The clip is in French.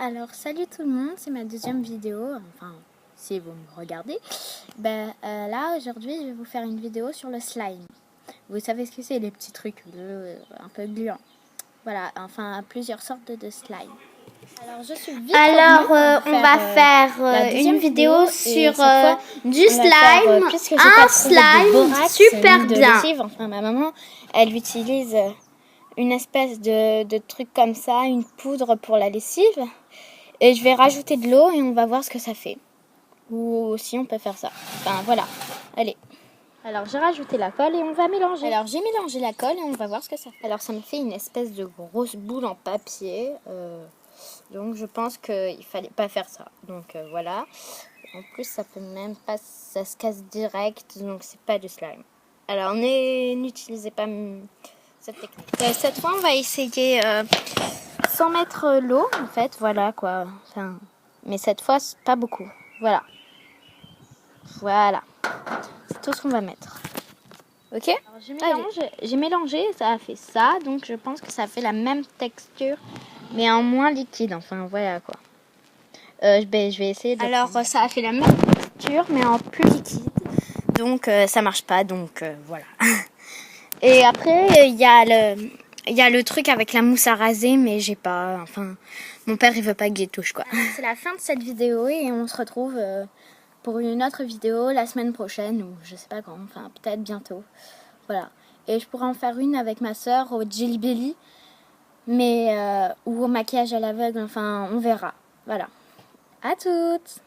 Alors salut tout le monde, c'est ma deuxième vidéo, enfin si vous me regardez. Là aujourd'hui je vais vous faire une vidéo sur le slime. Vous savez ce que c'est, les petits trucs bleus, un peu gluants. Voilà, enfin plusieurs sortes de slime. Alors je suis vite on va faire une vidéo sur du slime, un slime super bien. Lessive. Enfin ma maman, elle utilise une espèce de truc comme ça, une poudre pour la lessive. Et je vais rajouter de l'eau et on va voir ce que ça fait. Ou aussi on peut faire ça. Enfin voilà, allez. Alors j'ai rajouté la colle et on va mélanger. Alors j'ai mélangé la colle et on va voir ce que ça fait. Alors ça me fait une espèce de grosse boule en papier. Donc je pense qu'il fallait pas faire ça. Donc voilà. En plus ça peut même pas, ça se casse direct. Donc c'est pas du slime. Alors n'utilisez pas cette technique. Cette fois on va essayer sans mettre l'eau en fait. Voilà quoi. Enfin, mais cette fois pas beaucoup. Voilà. Voilà. C'est tout ce qu'on va mettre. Ok. J'ai mélangé, ça a fait ça, donc je pense que ça fait la même texture, mais en moins liquide. Enfin voilà quoi. Je vais essayer de. Alors ça a fait la même texture, mais en plus liquide. Donc ça marche pas. Donc voilà. Et après il y a le truc avec la mousse à raser, mais j'ai pas. Enfin, mon père il veut pas que j'y touche quoi. C'est la fin de cette vidéo et on se retrouve pour une autre vidéo la semaine prochaine ou je sais pas quand. Enfin peut-être bientôt. Voilà. Et je pourrais en faire une avec ma soeur au Jelly Belly, mais ou au maquillage à l'aveugle, enfin on verra. Voilà. À toutes!